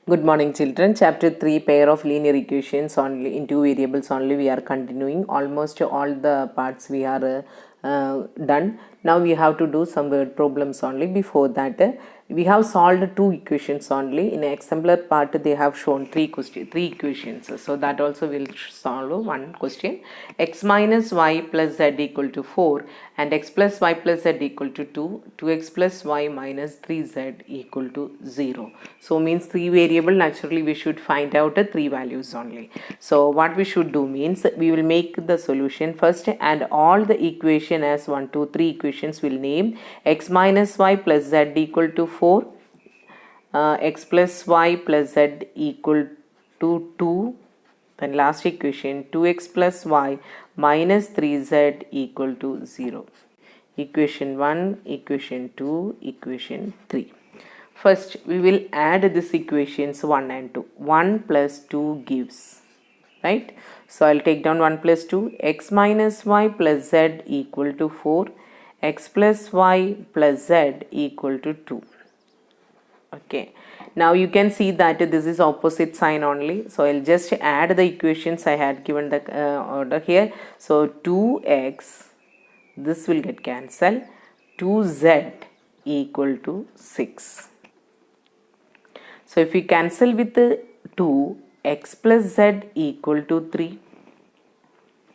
Good morning, children. Chapter 3, pair of linear equations only in two variables only. We are continuing almost all the parts we are done. Now we have to do some word problems only. Before that, we have solved two equations only. In exemplar part, they have shown three equations. So that also will solve one question. X minus y plus z equal to 4 and x plus y plus z equal to 2. 2x plus y minus 3z equal to 0. So means three variable, naturally we should find out the three values only. So what we should do means we will make the solution first and all the equation as 1, 2, 3 equations will name x minus y plus z equal to 4, x plus y plus z equal to 2, then last equation 2x plus y minus 3z equal to 0. Equation 1, equation 2, equation 3. First, we will add these equations 1 and 2. 1 plus 2 gives, right? So, I will take down 1 plus 2. X minus y plus z equal to 4. X plus y plus z equal to 2. Okay. Now, you can see that this is opposite sign only. So, I will just add the equations I had given the order here. So, 2x, this will get cancelled. 2z equal to 6. So if we cancel with 2, x plus z equal to 3.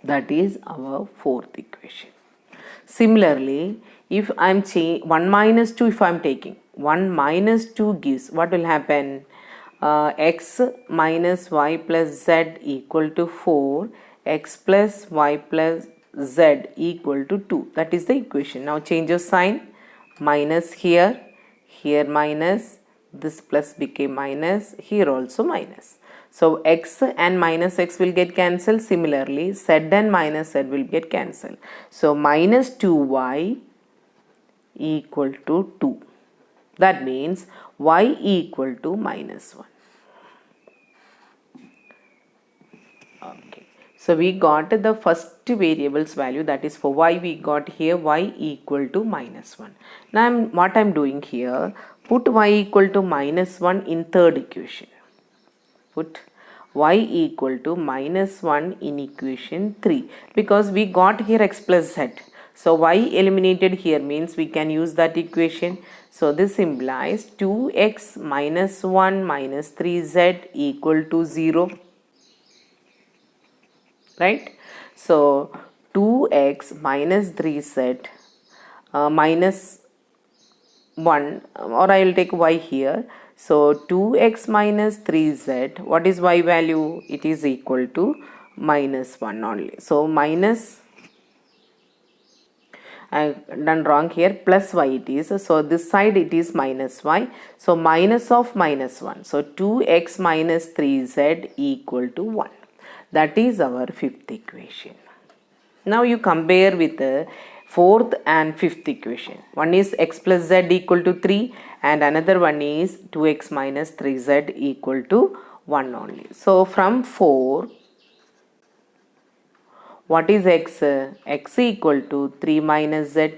That is our fourth equation. Similarly, if I am 1 minus 2, if I am taking 1 minus 2 gives, what will happen? X minus y plus z equal to 4, x plus y plus z equal to 2. That is the equation. Now change of sign, minus here, here minus, this plus became minus, here also minus. So x and minus x will get cancelled. Similarly, z and minus z will get cancelled. So minus 2y equal to 2. That means y equal to minus 1. Okay. So we got the first variable's value, that is for y we got here y equal to minus 1. Now what I am doing here, put y equal to minus 1 in third equation. Put y equal to minus 1 in equation 3 because we got here x plus z. So y eliminated here means we can use that equation. So this implies 2x minus 1 minus 3z equal to 0. Right? So 2x minus 3z minus 1, or I will take y here. So 2x minus 3z, what is y value? It is equal to minus 1 only. So minus, I have done wrong here, plus y it is. So this side it is minus y. So minus of minus 1. So 2x minus 3z equal to 1. That is our fifth equation. Now you compare with the fourth and fifth equation. One is x plus z equal to 3 and another one is 2x minus 3z equal to 1 only. So from 4, what is x? X equal to 3 minus z,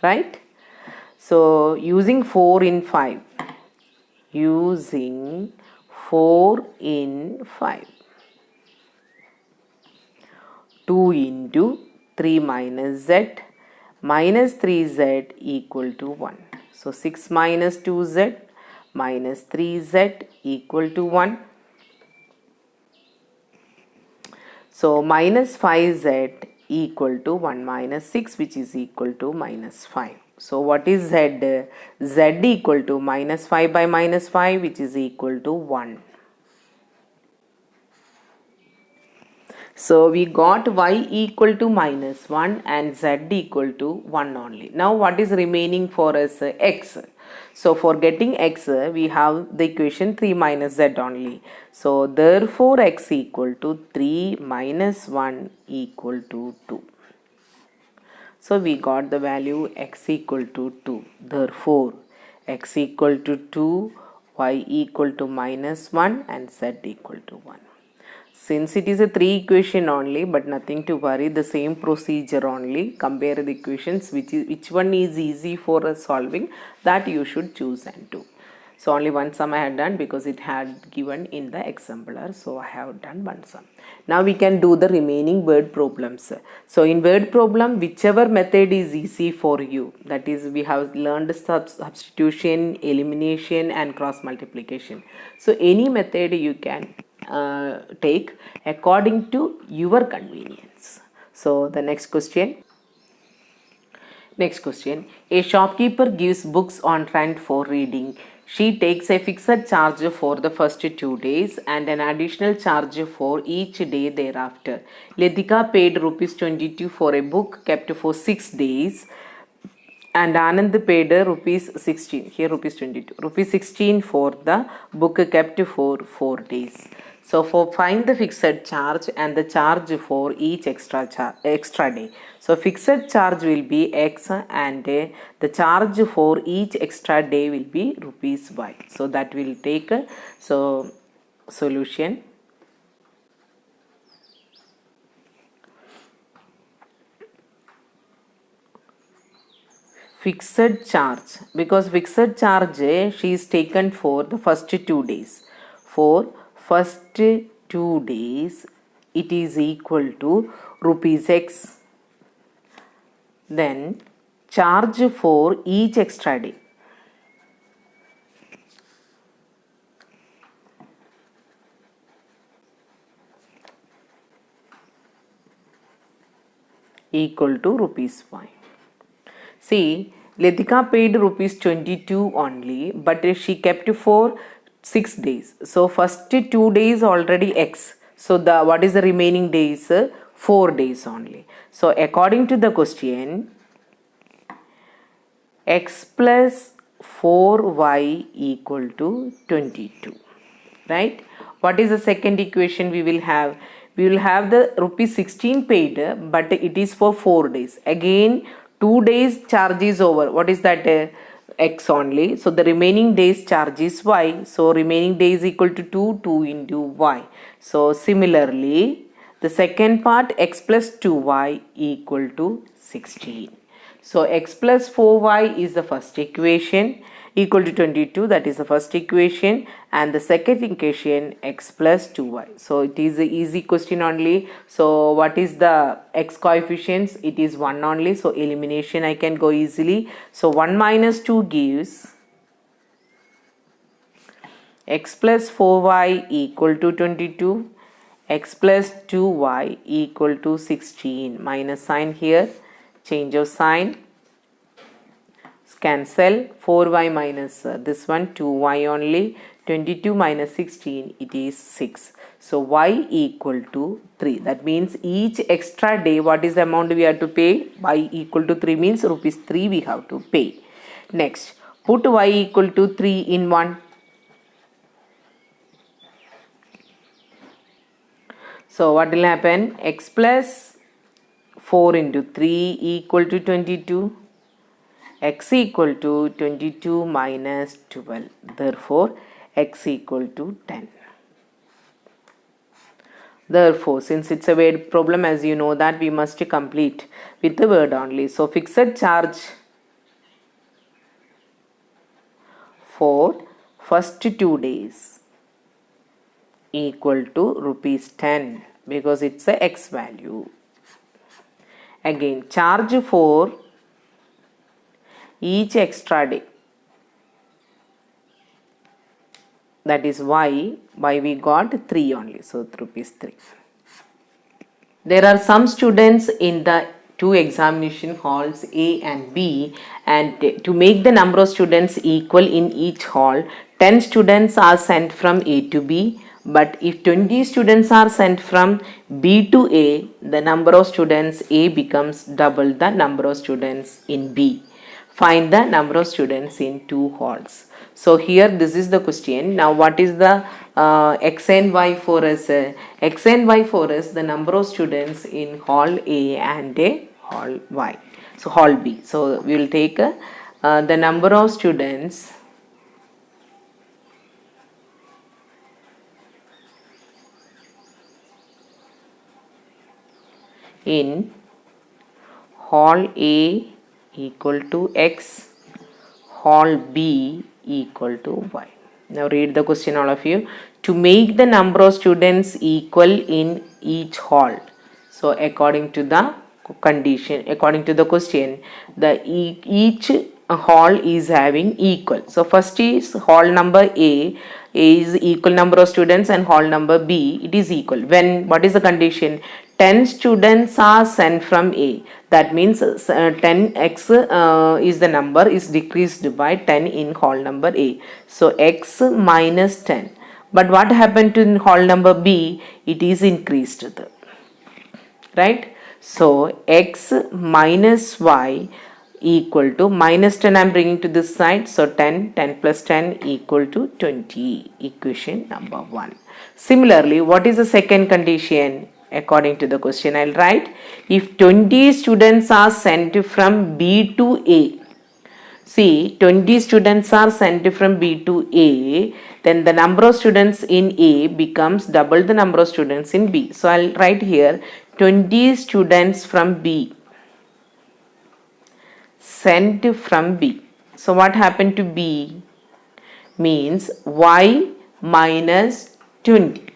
right? So using 4 in 5. Using 4 in 5. 2 into 3 minus z minus 3z equal to 1. So 6 minus 2z minus 3z equal to 1. So minus 5z equal to 1 minus 6, which is equal to minus 5. So what is z? Z equal to minus 5 by minus 5, which is equal to 1. So we got y equal to minus 1 and z equal to 1 only. Now what is remaining for us? X. So for getting x, we have the equation 3 minus z only. So therefore x equal to 3 minus 1 equal to 2. So we got the value x equal to 2. Therefore x equal to 2, y equal to minus 1 and z equal to 1. Since it is a 3 equation only, but nothing to worry, the same procedure only. Compare the equations, which one is easy for solving, that you should choose and do. So only one sum I had done because it had given in the exemplar. So I have done one sum. Now we can do the remaining word problems. So in word problem, whichever method is easy for you, that is we have learned substitution, elimination and cross multiplication. So any method you can take according to your convenience. So the next question. Next question. A shopkeeper gives books on rent for reading. She takes a fixed charge for the first 2 days and an additional charge for each day thereafter. Ledika paid rupees 22 for a book kept for 6 days and Anand paid rupees 16. Here rupees 22. Rupees 16 for the book kept for 4 days. So for find the fixed charge and the charge for each extra day. So fixed charge will be X and the charge for each extra day will be rupees Y. So that will take so solution. Fixed charge, because fixed charge she is taken for the first 2 days. For first 2 days it is equal to rupees X. Then charge for each extra day. Equal to rupees Y. See, Ledika paid rupees 22 only, but she kept for 6 days. So first 2 days already X. So the what is the remaining days? 4 days only. So according to the question, X plus 4Y equal to 22. Right? What is the second equation we will have? We will have the rupees 16 paid, but it is for 4 days. Again, 2 days charge is over. What is that? X only. So the remaining days charge is Y. So remaining days equal to 2 into Y. So similarly, the second part X plus 2Y equal to 16. So X plus 4Y is the first equation equal to 22, that is the first equation, and the second equation X plus 2Y. So it is an easy question only. So what is the X coefficients? It is 1 only, so elimination I can go easily. So 1 minus 2 gives X plus 4Y equal to 22, X plus 2Y equal to 16. Minus sign here, change of sign, cancel, 4y minus this one 2y only, 22 minus 16 it is 6. So y equal to 3. That means each extra day what is the amount we have to pay? Y equal to 3 means rupees 3 we have to pay. Next, put y equal to 3 in 1. So what will happen? X plus 4 into 3 equal to 22. X equal to 22 minus 12. Therefore, X equal to 10. Therefore, since it's a word problem, as you know that we must complete with the word only. So, fixed charge for first 2 days equal to rupees 10 because it's a X value. Again, charge for each extra day, that is y we got 3 only, so rupees 3. There are some students in the 2 examination halls A and B, and to make the number of students equal in each hall, 10 students are sent from A to B, but if 20 students are sent from B to A, the number of students A becomes double the number of students in B. Find the number of students in 2 halls. So here this is the question. Now what is the X and Y for us? X and Y for us, the number of students in hall A and hall Y. So hall B. So we will take the number of students in hall A equal to X, hall B equal to y. Now read the question, all of you. To make the number of students equal in each hall. So according to the condition, according to the question, each hall is having equal. So first is hall number A is equal number of students, and hall number B, it is equal. When, what is the condition? 10 students are sent from A. That means 10x is the number is decreased by 10 in hall number A. So x minus 10. But what happened to in hall number B? It is increased. Right? So x minus y equal to minus 10 I am bringing to this side. So 10 plus 10 equal to 20. Equation number 1. Similarly, what is the second condition? According to the question, I'll write, if 20 students are sent from B to A. See, 20 students are sent from B to A, then the number of students in A becomes double the number of students in B. So I'll write here 20 students from B sent from B. So what happened to B? Means y minus 20.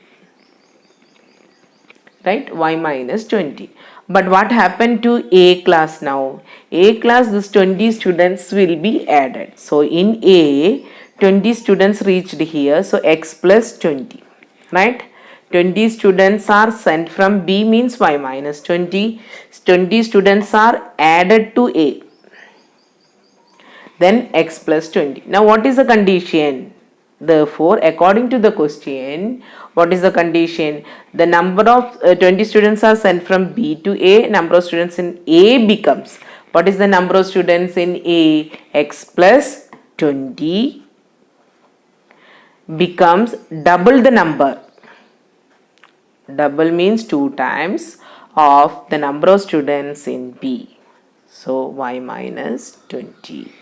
Right? Y minus 20. But what happened to A class now? A class, this 20 students will be added. So in A, 20 students reached here. So x plus 20. Right? 20 students are sent from B means y minus 20. 20 students are added to A. Then x plus 20. Now what is the condition? Therefore, according to the question, what is the condition? The number of 20 students are sent from B to A. Number of students in A becomes, what is the number of students in A? X plus 20 becomes double the number. Double means 2 times of the number of students in B. So y minus 20.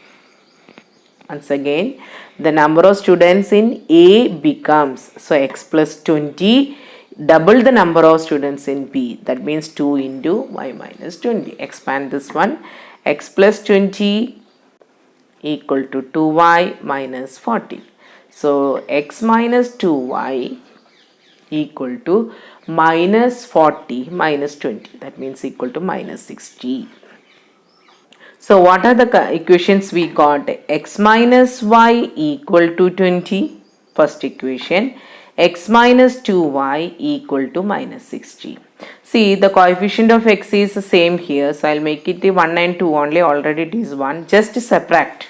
Once again, the number of students in A becomes, so x plus 20, double the number of students in B. That means 2 into y minus 20. Expand this one. X plus 20 equal to 2y minus 40. So x minus 2y equal to minus 40 minus 20. That means equal to minus 60. So what are the equations we got? X minus y equal to 20, first equation. X minus 2y equal to minus 60. See, the coefficient of x is the same here. So I'll make it 1 and 2 only. Already it is 1. Just subtract.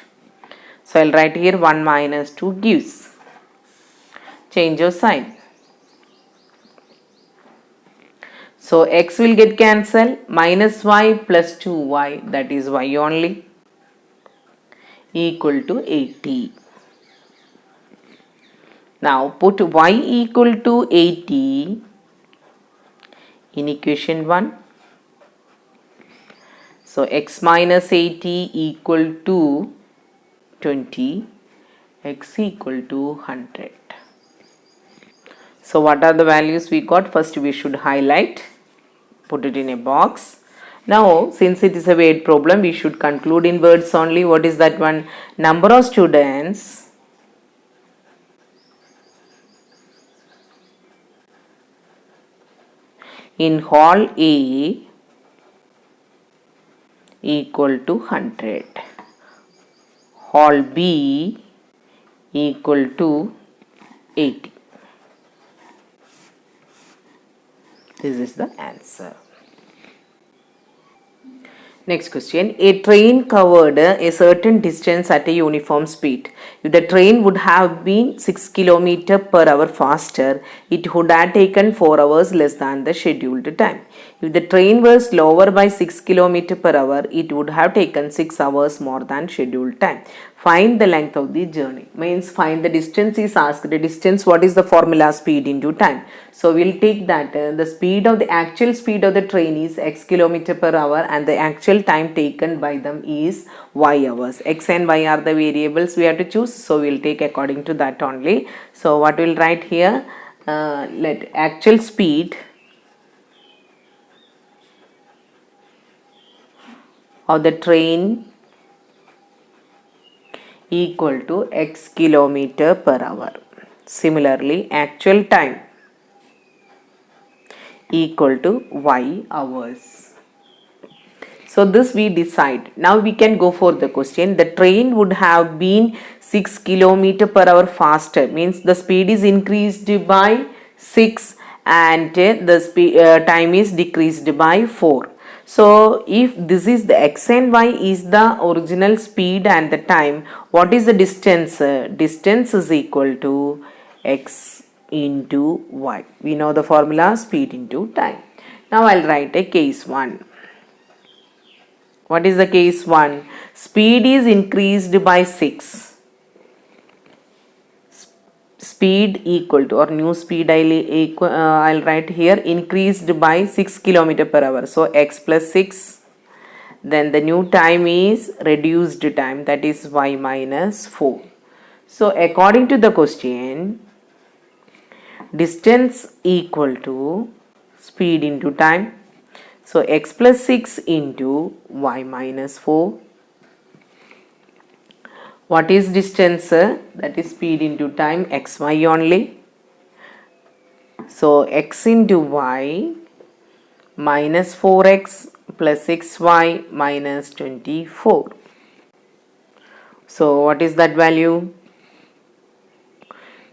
So I'll write here 1 minus 2 gives. Change of sign. So x will get cancelled, minus y plus 2y, that is y only, equal to 80. Now put y equal to 80 in equation 1. So x minus 80 equal to 20, x equal to 100. So what are the values we got? First we should highlight. Put it in a box. Now, since it is a word problem, we should conclude in words only. What is that one? Number of students in hall A equal to 100. Hall B equal to 80. This is the answer. Next question. A train covered a certain distance at a uniform speed. If the train would have been 6 km per hour faster, it would have taken 4 hours less than the scheduled time. If the train was slower by 6 km per hour, it would have taken 6 hours more than scheduled time. Find the length of the journey. Means find the distance is asked. The distance, what is the formula? Speed into time. So we'll take that the speed of the actual speed of the train is x km per hour and the actual time taken by them is y hours. X and y are the variables we have to choose. So we'll take according to that only. So what we'll write here? Let actual speed of the train equal to x kilometer per hour. Similarly, actual time equal to y hours. So this we decide. Now we can go for the question. The train would have been 6 kilometer per hour faster. Means the speed is increased by 6 and the time is decreased by 4. So if this is the x and y is the original speed and the time, what is the distance? Distance is equal to x into y. We know the formula, speed into time. Now I'll write a case 1. What is the case 1? Speed is increased by 6. Speed equal to, or new speed I'll write here, increased by 6 kilometer per hour. So x plus 6. Then the new time is reduced time, that is y minus 4. So according to the question, distance equal to speed into time. So x plus 6 into y minus 4. What is distance? That is speed into time, xy only. So x into y minus 4x plus 6y minus 24. So what is that value?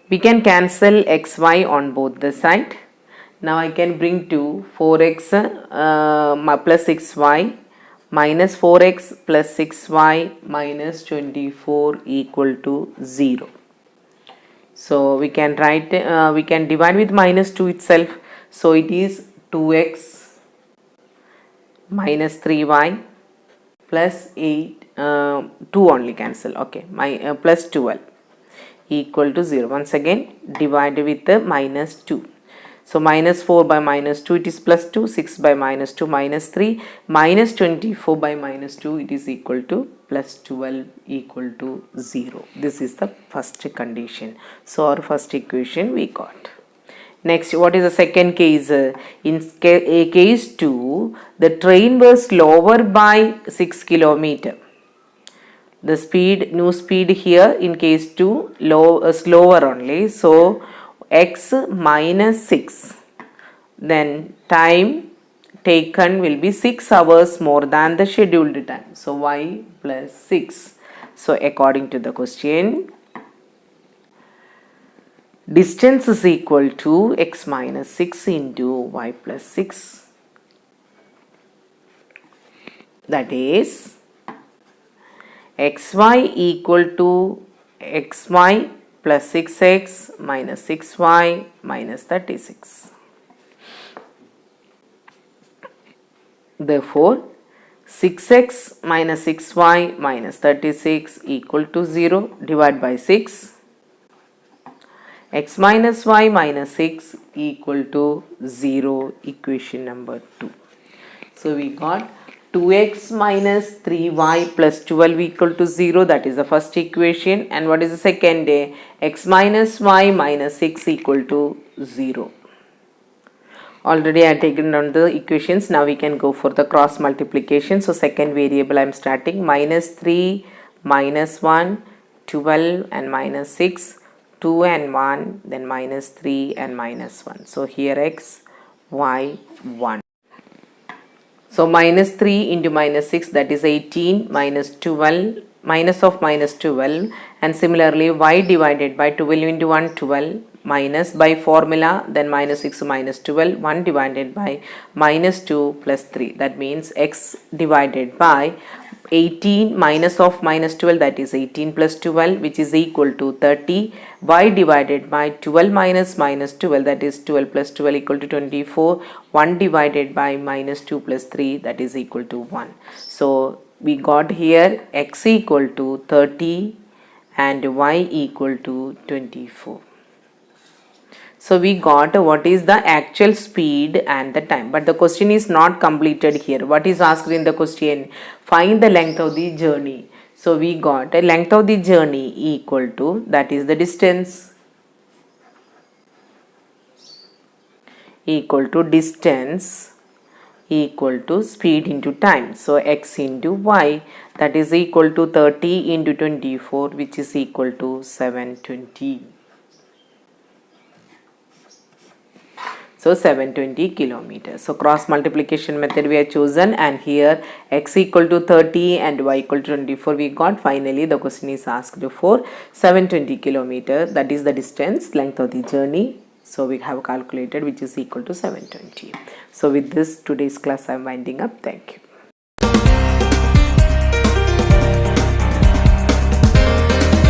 We can cancel xy on both the side. Now I can bring to 4x plus 6y minus 4x plus 6y minus 24 equal to 0. So we can write, we can divide with minus 2 itself. So it is 2x minus 3y plus 8, 2 only cancel, okay, plus 12 equal to 0. Once again divide with the minus 2. So minus 4 by minus 2 it is plus 2, 6 by minus 2 minus 3, minus 24 by minus 2 it is equal to plus 12 equal to 0. This is the first condition. So our first equation we got. Next, what is the second case? In case 2, the train was slower by 6 kilometer. The speed, new speed here in case 2, slower only. So x minus 6, then time taken will be 6 hours more than the scheduled time. So y plus 6. So according to the question, distance is equal to x minus 6 into y plus 6. That is xy equal to xy plus 6x minus 6y minus 36. Therefore, 6x minus 6y minus 36 equal to 0. Divide by 6. X minus y minus 6 equal to 0, equation number 2. So we got 2x minus 3y plus 12 equal to 0, that is the first equation. And what is the second? X minus y minus 6 equal to 0. Already I have taken down the equations. Now we can go for the cross multiplication. So second variable I am starting, minus 3 minus 1, 12 and minus 6, 2 and 1, then minus 3 and minus 1. So here x, y, 1. So minus 3 into minus 6, that is 18, minus 12, minus of minus 12, and similarly y divided by 12 into 1, 12, minus by formula, then minus 6 minus 12, 1 divided by minus 2 plus 3. That means x divided by 18 minus of minus 12, that is 18 plus 12, which is equal to 30. Y divided by 12 minus minus 12, that is 12 plus 12 equal to 24. 1 divided by minus 2 plus 3, that is equal to 1. So we got here x equal to 30 and y equal to 24. So we got what is the actual speed and the time, but the question is not completed here. What is asked in the question? Find the length of the journey. So we got a length of the journey equal to, that is the distance, equal to distance equal to speed into time. So x into y, that is equal to 30 into 24, which is equal to 720. So 720 kilometers. So cross multiplication method we have chosen, and here x equal to 30 and y equal to 24 we got. Finally the question is asked for 720 kilometers, that is the distance length of the journey. So we have calculated, which is equal to 720. So with this, today's class I am winding up. Thank you.